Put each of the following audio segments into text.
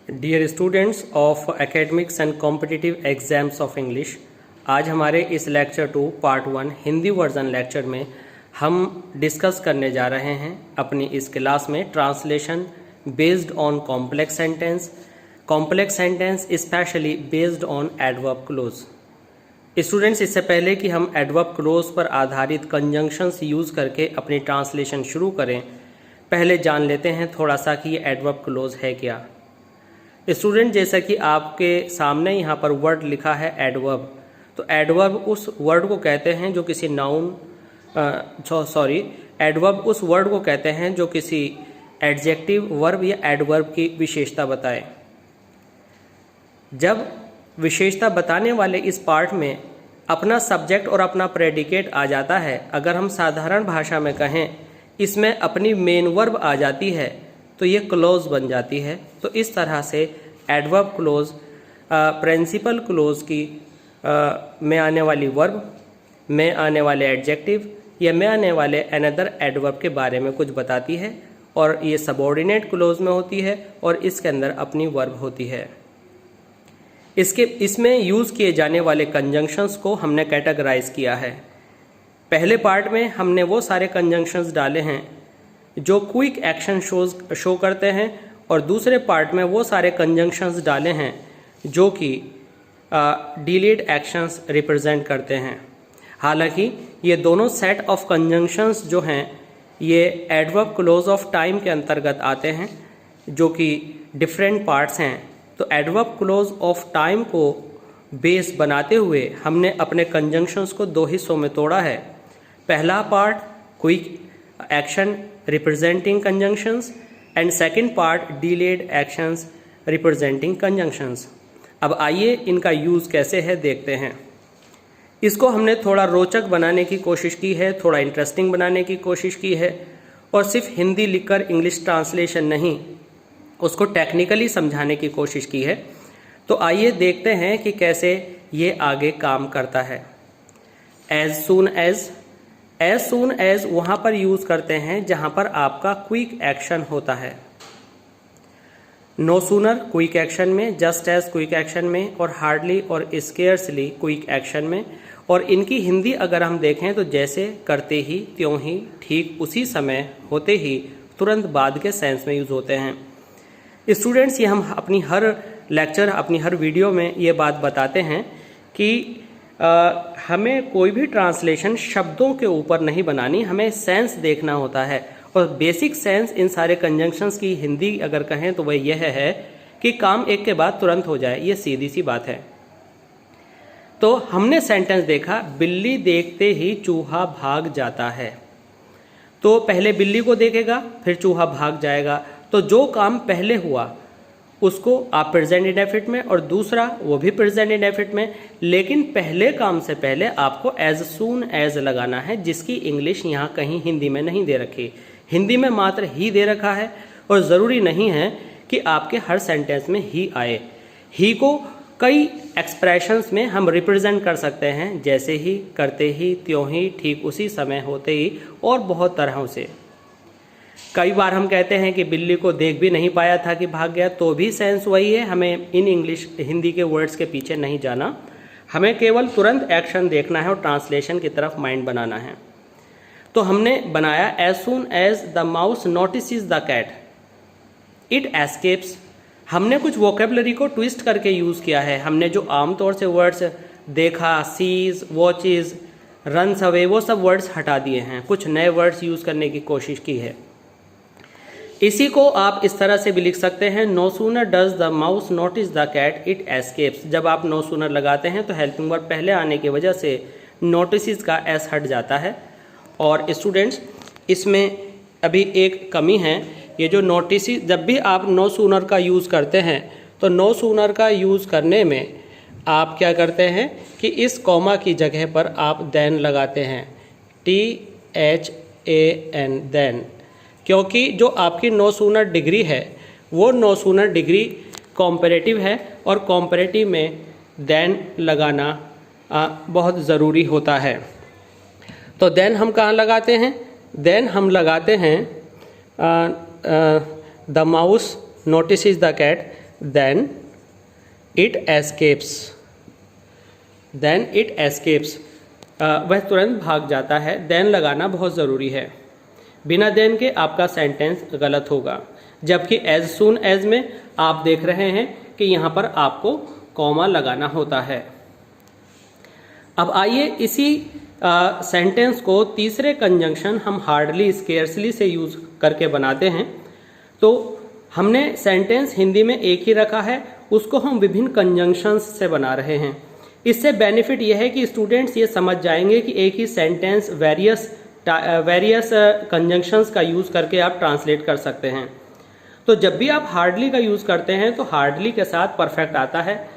Dear students of academics and competitive exams of English, आज हमारे इस lecture 2 part 1 Hindi version lecture में हम डिस्कस करने जा रहे हैं अपनी इस क्लास में translation based on complex sentence specially based on adverb close. Students, इससे पहले कि हम एडवर्ब क्लोज पर आधारित कंजंक्शंस यूज़ करके अपनी ट्रांसलेशन शुरू करें, पहले जान लेते हैं थोड़ा सा कि ये एडवर्ब क्लोज है क्या। स्टूडेंट, जैसा कि आपके सामने यहाँ पर वर्ड लिखा है एडवर्ब, तो एडवर्ब उस वर्ड को कहते हैं जो किसी एडवर्ब उस वर्ड को कहते हैं जो किसी एडजेक्टिव वर्ब या एडवर्ब की विशेषता बताए। जब विशेषता बताने वाले इस पार्ट में अपना सब्जेक्ट और अपना प्रेडिकेट आ जाता है, अगर हम साधारण भाषा में कहें इसमें अपनी मेन वर्ब आ जाती है तो ये क्लोज बन जाती है। तो इस तरह से एडवर्ब क्लोज प्रिंसिपल क्लोज की में आने वाली वर्ब, में आने वाले एडजेक्टिव या में आने वाले अनदर एडवर्ब के बारे में कुछ बताती है, और ये सबऑर्डिनेट क्लोज में होती है और इसके अंदर अपनी वर्ब होती है। इसमें यूज़ किए जाने वाले कंजंक्शंस को हमने कैटेगराइज किया है। पहले पार्ट में हमने वो सारे कंजंक्शंस डाले हैं जो क्विक एक्शन शो करते हैं, और दूसरे पार्ट में वो सारे कंजंक्शंस डाले हैं जो कि डिलेड एक्शंस रिप्रेजेंट करते हैं। हालांकि ये दोनों सेट ऑफ कंजंक्शंस जो हैं ये एडवर्ब क्लोज ऑफ टाइम के अंतर्गत आते हैं, जो कि डिफरेंट पार्ट्स हैं। तो एडवर्ब क्लोज ऑफ टाइम को बेस बनाते हुए हमने अपने कंजंक्शंस को दो हिस्सों में तोड़ा है। पहला part quick action representing conjunctions and second part delayed actions representing conjunctions. अब आइए इनका यूज़ कैसे है देखते हैं। इसको हमने थोड़ा रोचक बनाने की कोशिश की है, थोड़ा इंटरेस्टिंग बनाने की कोशिश की है, और सिर्फ हिंदी लिखकर इंग्लिश ट्रांसलेशन नहीं, उसको टेक्निकली समझाने की कोशिश की है। तो आइए देखते हैं कि कैसे ये आगे काम करता है। एज सून एज वहाँ पर यूज़ करते हैं जहाँ पर आपका क्विक एक्शन होता है। नो सूनर क्विक एक्शन में, जस्ट एज क्विक एक्शन में, और हार्डली और स्केर्सली क्विक एक्शन में। और इनकी हिंदी अगर हम देखें तो जैसे, करते ही, त्यों ही, ठीक उसी समय, होते ही, तुरंत बाद के सेंस में यूज़ होते हैं। स्टूडेंट्स, ये हम अपनी हर लेक्चर, अपनी हर वीडियो में ये बात बताते हैं कि हमें कोई भी ट्रांसलेशन शब्दों के ऊपर नहीं बनानी, हमें सेंस देखना होता है। और बेसिक सेंस इन सारे कंजंक्शंस की हिंदी अगर कहें तो वह यह है कि काम एक के बाद तुरंत हो जाए, ये सीधी सी बात है। तो हमने सेंटेंस देखा, बिल्ली देखते ही चूहा भाग जाता है। तो पहले बिल्ली को देखेगा फिर चूहा भाग जाएगा। तो जो काम पहले हुआ उसको आप प्रेजेंट इंडेफिनिट में, और दूसरा वो भी प्रेजेंट इंडेफिनिट में, लेकिन पहले काम से पहले आपको एज सून एज लगाना है, जिसकी इंग्लिश यहाँ कहीं हिंदी में नहीं दे रखी। हिंदी में मात्र ही दे रखा है, और ज़रूरी नहीं है कि आपके हर सेंटेंस में ही आए। ही को कई एक्सप्रेशंस में हम रिप्रेजेंट कर सकते हैं, जैसे ही, करते ही, त्यों ही, ठीक उसी समय, होते ही, और बहुत तरहों से। कई बार हम कहते हैं कि बिल्ली को देख भी नहीं पाया था कि भाग गया, तो भी सेंस वही है। हमें इन इंग्लिश हिंदी के वर्ड्स के पीछे नहीं जाना, हमें केवल तुरंत एक्शन देखना है और ट्रांसलेशन की तरफ माइंड बनाना है। तो हमने बनाया as soon as the mouse notices the cat it escapes. हमने कुछ वोकेबलरी को ट्विस्ट करके यूज़ किया है। हमने जो आमतौर से वर्ड्स देखा, सीज, वॉचेज, रन्स अवे, वो सब वर्ड्स हटा दिए हैं, कुछ नए वर्ड्स यूज़ करने की कोशिश की है। इसी को आप इस तरह से भी लिख सकते हैं, no sooner does the mouse notice the cat it escapes. जब आप नो सूनर लगाते हैं तो हेल्पिंग वर्ब पहले आने की वजह से नोटिस का एस हट जाता है। और स्टूडेंट्स, इसमें अभी एक कमी है, ये जो नोटिस, जब भी आप नो सूनर का यूज़ करते हैं तो नो सूनर का यूज़ करने में आप क्या करते हैं कि इस कॉमा की जगह पर आप देन लगाते हैं, THAN देन, क्योंकि जो आपकी नो सूनर डिग्री है वो नो सूनर डिग्री कॉम्परेटिव है, और कॉम्परेटिव में देन लगाना बहुत ज़रूरी होता है। तो देन हम कहाँ लगाते हैं? देन हम लगाते हैं the mouse notices the cat, then it escapes, then it escapes, वह तुरंत भाग जाता है। देन लगाना बहुत ज़रूरी है, बिना देन के आपका सेंटेंस गलत होगा। जबकि एज सून एज में आप देख रहे हैं कि यहाँ पर आपको कॉमा लगाना होता है। अब आइए इसी सेंटेंस को तीसरे कंजंक्शन हम हार्डली स्केर्सली से यूज़ करके बनाते हैं। तो हमने सेंटेंस हिंदी में एक ही रखा है, उसको हम विभिन्न कंजंक्शंस से बना रहे हैं। इससे बेनिफिट यह है कि स्टूडेंट्स ये समझ जाएंगे कि एक ही सेंटेंस वेरियस कंजंक्शंस का यूज़ करके आप ट्रांसलेट कर सकते हैं। तो जब भी आप हार्डली का यूज़ करते हैं तो हार्डली के साथ परफेक्ट आता है,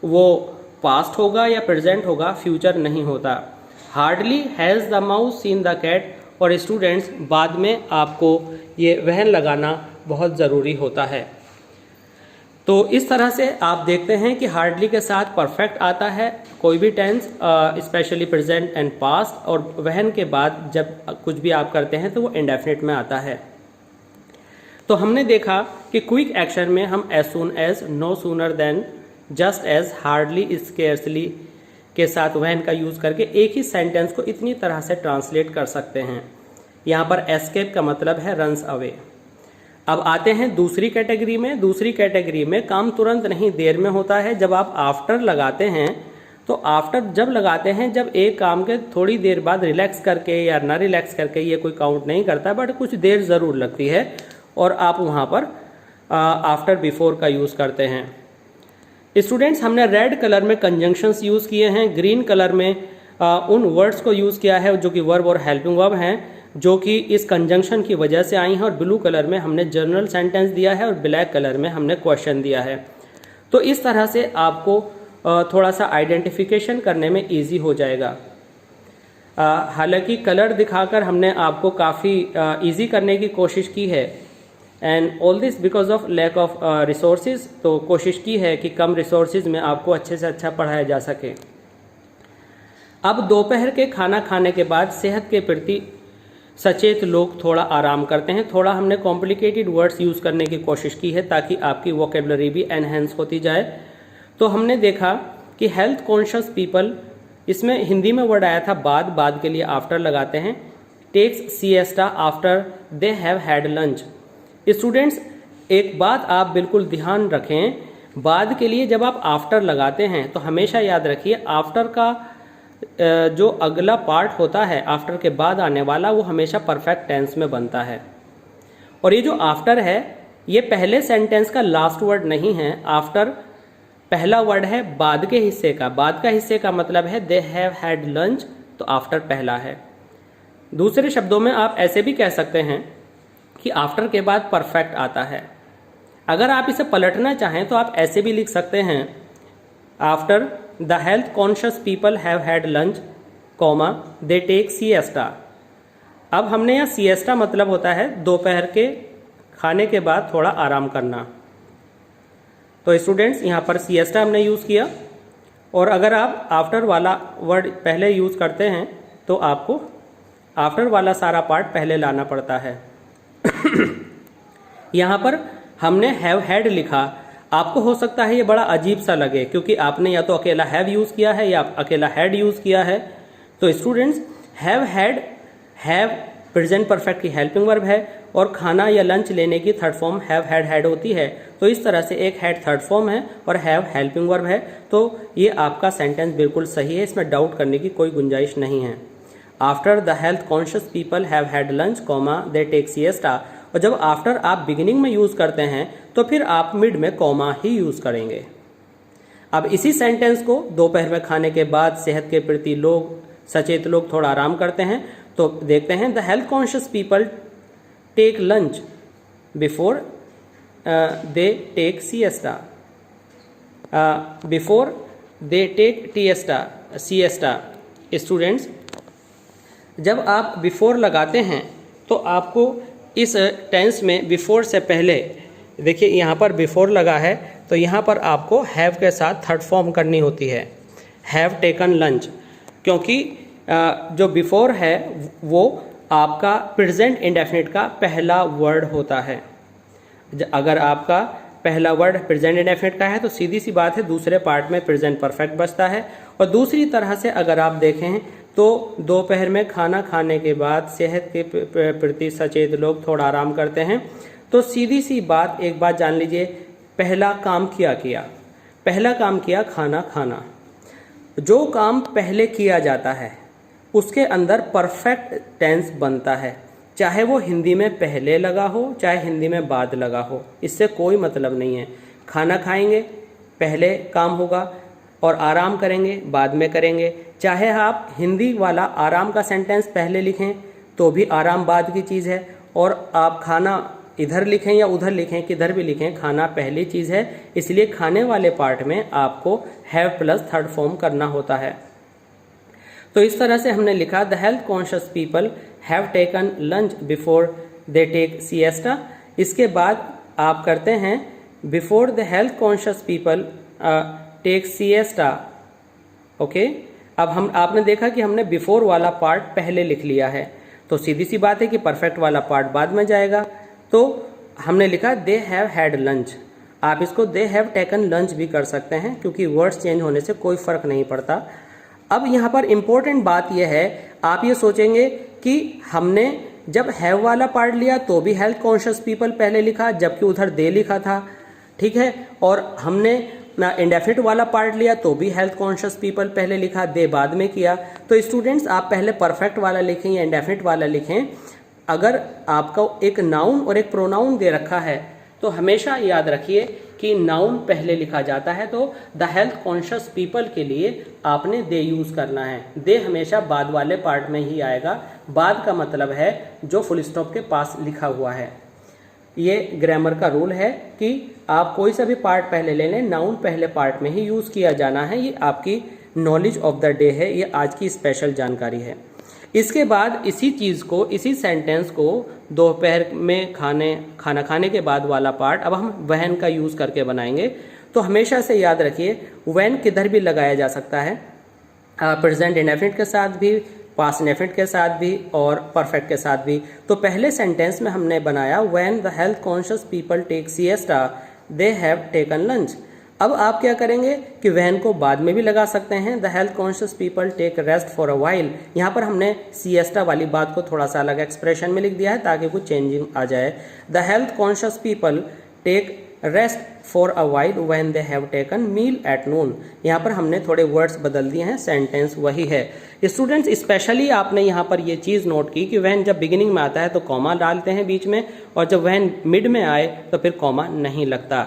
वो पास्ट होगा या प्रेजेंट होगा, फ्यूचर नहीं होता। Hardly has the mouse seen the cat, और स्टूडेंट्स बाद में आपको ये वहन लगाना बहुत ज़रूरी होता है। तो इस तरह से आप देखते हैं कि हार्डली के साथ परफेक्ट आता है कोई भी tense, specially present and past, और वहन के बाद जब कुछ भी आप करते हैं तो वो इंडेफिनिट में आता है। तो हमने देखा कि क्विक एक्शन में हम as soon as, no sooner than, just as, hardly, scarcely के साथ वहन का यूज़ करके एक ही सेंटेंस को इतनी तरह से ट्रांसलेट कर सकते हैं। यहाँ पर एस्केप का मतलब है रन्स अवे। अब आते हैं दूसरी कैटेगरी में। दूसरी कैटेगरी में काम तुरंत नहीं देर में होता है। जब आप आफ्टर लगाते हैं तो आफ्टर जब लगाते हैं, जब एक काम के थोड़ी देर बाद रिलैक्स करके या ना रिलैक्स करके, ये कोई काउंट नहीं करता, बट कुछ देर ज़रूर लगती है और आप वहाँ पर आफ्टर बिफोर का यूज़ करते हैं। स्टूडेंट्स, हमने रेड कलर में कंजंक्शंस यूज़ किए हैं, ग्रीन कलर में उन वर्ड्स को यूज़ किया है जो कि वर्ब और हेल्पिंग वर्ब हैं, जो कि इस कंजंक्शन की वजह से आई हैं, और ब्लू कलर में हमने जनरल सेंटेंस दिया है और ब्लैक कलर में हमने क्वेश्चन दिया है। तो इस तरह से आपको थोड़ा सा आइडेंटिफिकेशन करने में इजी हो जाएगा। हालांकि कलर दिखाकर हमने आपको काफ़ी इजी करने की कोशिश की है, and all this because of lack of resources. तो कोशिश की है कि कम रिसोर्सेज में आपको अच्छे से अच्छा पढ़ाया जा सके। अब दोपहर के खाना खाने के बाद सेहत के प्रति सचेत लोग थोड़ा आराम करते हैं। थोड़ा हमने कॉम्प्लिकेटेड वर्ड्स यूज़ करने की कोशिश की है ताकि आपकी वोकेबलरी भी एनहेंस होती जाए। तो हमने देखा कि हेल्थ कॉन्शियस पीपल, इसमें हिंदी में वर्ड आया था बाद के लिए आफ्टर लगाते हैं, takes siesta after they have had lunch. Students, एक बात आप बिल्कुल ध्यान रखें, बाद के लिए जब आप आफ्टर लगाते हैं तो हमेशा याद रखिए आफ्टर का जो अगला पार्ट होता है, आफ्टर के बाद आने वाला, वो हमेशा परफेक्ट टेंस में बनता है। और ये जो आफ्टर है, ये पहले सेंटेंस का लास्ट वर्ड नहीं है। आफ्टर पहला वर्ड है बाद के हिस्से का। बाद का हिस्से का मतलब है दे हैव हैड लंच, तो आफ्टर पहला है। दूसरे शब्दों में आप ऐसे भी कह सकते हैं कि आफ्टर के बाद परफेक्ट आता है। अगर आप इसे पलटना चाहें तो आप ऐसे भी लिख सकते हैं, after the health conscious people have had lunch, comma they take siesta. अब हमने यहाँ सिएस्टा मतलब होता है दोपहर के खाने के बाद थोड़ा आराम करना। तो स्टूडेंट्स, यहाँ पर सिएस्टा हमने यूज़ किया, और अगर आप आफ्टर वाला वर्ड पहले यूज़ करते हैं तो आपको आफ्टर वाला सारा पार्ट पहले लाना पड़ता है। यहाँ पर हमने हैव हैड लिखा। आपको हो सकता है ये बड़ा अजीब सा लगे, क्योंकि आपने या तो अकेला हैव यूज़ किया है या अकेला हैड यूज़ किया है। तो students, have had, have present perfect की हेल्पिंग वर्ब है, और खाना या लंच लेने की third form have had had होती है। तो इस तरह से एक हैड थर्ड फॉर्म है और हैव हेल्पिंग वर्ब है। तो ये आपका सेंटेंस बिल्कुल सही है, इसमें डाउट करने की कोई गुंजाइश नहीं है। After the health conscious people have had lunch, comma they take siesta. और जब आफ्टर आप बिगिनिंग में यूज़ करते हैं तो फिर आप मिड में कॉमा ही यूज़ करेंगे। अब इसी सेंटेंस को दोपहर में खाने के बाद सेहत के प्रति लोग, सचेत लोग थोड़ा आराम करते हैं। तो देखते हैं, the health conscious people take lunch before they take siesta, before they take siesta. Students, जब आप बिफोर लगाते हैं तो आपको इस टेंस में बिफोर से पहले, देखिए यहाँ पर बिफोर लगा है तो यहाँ पर आपको हैव के साथ थर्ड फॉर्म करनी होती है, हैव टेकन लंच, क्योंकि जो बिफोर है वो आपका प्रेजेंट इंडेफिनिट का पहला वर्ड होता है। अगर आपका पहला वर्ड प्रेजेंट इंडेफिनिट का है, तो सीधी सी बात है दूसरे पार्ट में प्रेजेंट परफेक्ट बचता है। और दूसरी तरह से अगर आप देखें तो दोपहर में खाना खाने के बाद सेहत के प्रति सचेत लोग थोड़ा आराम करते हैं। तो सीधी सी बात, एक बात जान लीजिए, पहला काम किया, पहला काम किया खाना खाना। जो काम पहले किया जाता है उसके अंदर परफेक्ट टेंस बनता है, चाहे वो हिंदी में पहले लगा हो चाहे हिंदी में बाद लगा हो, इससे कोई मतलब नहीं है। खाना खाएंगे पहले काम होगा और आराम करेंगे बाद में करेंगे। चाहे आप हिंदी वाला आराम का सेंटेंस पहले लिखें तो भी आराम बाद की चीज़ है, और आप खाना इधर लिखें या उधर लिखें, किधर भी लिखें, खाना पहली चीज़ है। इसलिए खाने वाले पार्ट में आपको हैव प्लस थर्ड फॉर्म करना होता है। तो इस तरह से हमने लिखा the health conscious people have taken lunch before they take siesta. इसके बाद आप करते हैं before the health conscious people take siesta. Okay, अब आपने देखा कि हमने बिफोर वाला पार्ट पहले लिख लिया है, तो सीधी सी बात है कि परफेक्ट वाला पार्ट बाद में जाएगा। तो हमने लिखा दे हैव हैड लंच। आप इसको दे हैव टेकन लंच भी कर सकते हैं, क्योंकि वर्ड्स चेंज होने से कोई फर्क नहीं पड़ता। अब यहाँ पर इम्पोर्टेंट बात यह है, आप ये सोचेंगे कि हमने जब हैव वाला पार्ट लिया तो भी हेल्थ कॉन्शियस पीपल पहले लिखा, जबकि उधर दे लिखा था, ठीक है। और हमने इंडेफिनिट वाला पार्ट लिया तो भी हेल्थ कॉन्शियस पीपल पहले लिखा, दे बाद में किया। तो स्टूडेंट्स, आप पहले परफेक्ट वाला लिखें या इंडेफिनिट वाला लिखें, अगर आपका एक नाउन और एक प्रोनाउन दे रखा है तो हमेशा याद रखिए कि नाउन पहले लिखा जाता है, तो द हेल्थ कॉन्शियस पीपल के लिए आपने दे यूज़ करना है। दे हमेशा बाद वाले पार्ट में ही आएगा। बाद का मतलब है जो फुल स्टॉप के पास लिखा हुआ है। ये ग्रामर का रूल है कि आप कोई सा भी पार्ट पहले ले लें, नाउन पहले पार्ट में ही यूज़ किया जाना है। ये आपकी नॉलेज ऑफ द डे है, ये आज की स्पेशल जानकारी है। इसके बाद इसी चीज़ को, इसी सेंटेंस को दोपहर में खाना खाने के बाद वाला पार्ट अब हम व्हेन का यूज़ करके बनाएंगे। तो हमेशा से याद रखिए व्हेन किधर भी लगाया जा सकता है, प्रेजेंट इंडेफिनिट के साथ भी, पास्ट इंडेफिनिट के साथ भी और परफेक्ट के साथ भी। तो पहले सेंटेंस में हमने बनाया when the health conscious people take siesta they have taken lunch. अब आप क्या करेंगे कि व्हेन को बाद में भी लगा सकते हैं, the health conscious people take rest for a while. यहाँ पर हमने सिएस्टा वाली बात को थोड़ा सा अलग एक्सप्रेशन में लिख दिया है ताकि कुछ चेंजिंग आ जाए। The health conscious people take rest for a while when they have taken meal at noon. यहाँ पर हमने थोड़े वर्ड्स बदल दिए हैं, सेंटेंस वही है। स्टूडेंट्स, स्पेशली आपने यहाँ पर ये चीज़ नोट की कि व्हेन जब बिगिनिंग में आता है तो कॉमा डालते हैं बीच में, और जब व्हेन मिड में आए तो फिर कॉमा नहीं लगता।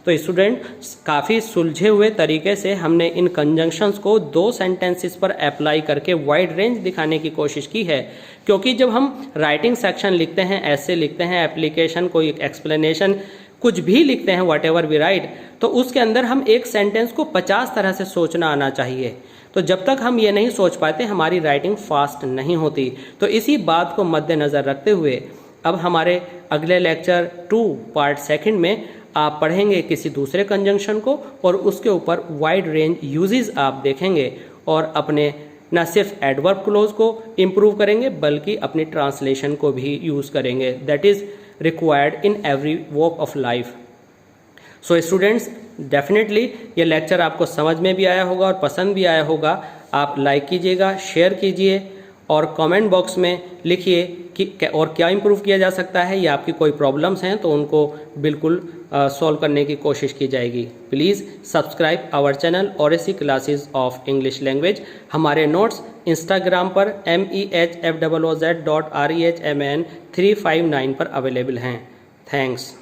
तो स्टूडेंट, काफ़ी सुलझे हुए तरीके से हमने इन कंजंक्शंस को 2 सेंटेंसेस पर अप्लाई करके वाइड रेंज दिखाने की कोशिश की है। क्योंकि जब हम राइटिंग सेक्शन लिखते हैं, ऐसे लिखते हैं, एप्लीकेशन, कोई एक्सप्लेनेशन, कुछ भी लिखते हैं, वट एवर वी राइट, तो उसके अंदर हम एक सेंटेंस को 50 तरह से सोचना आना चाहिए। तो जब तक हम ये नहीं सोच पाते हमारी राइटिंग फास्ट नहीं होती। तो इसी बात को मद्देनज़र रखते हुए अब हमारे अगले लेक्चर 2 पार्ट 2 में आप पढ़ेंगे किसी दूसरे कंजंक्शन को और उसके ऊपर वाइड रेंज यूजेस आप देखेंगे और अपने न सिर्फ एडवर्ब क्लोज को इम्प्रूव करेंगे बल्कि अपनी ट्रांसलेशन को भी यूज़ करेंगे। That is required in every walk of life. So students, definitely ये लेक्चर आपको समझ में भी आया होगा और पसंद भी आया होगा। आप लाइक कीजिएगा, शेयर कीजिए और कमेंट बॉक्स में लिखिए कि और क्या इम्प्रूव किया जा सकता है, या आपकी कोई प्रॉब्लम्स हैं तो उनको बिल्कुल सॉल्व करने की कोशिश की जाएगी। Please subscribe our channel oracy classes of English language. हमारे नोट्स इंस्टाग्राम पर mehfooz.rehmn359 पर अवेलेबल हैं। थैंक्स।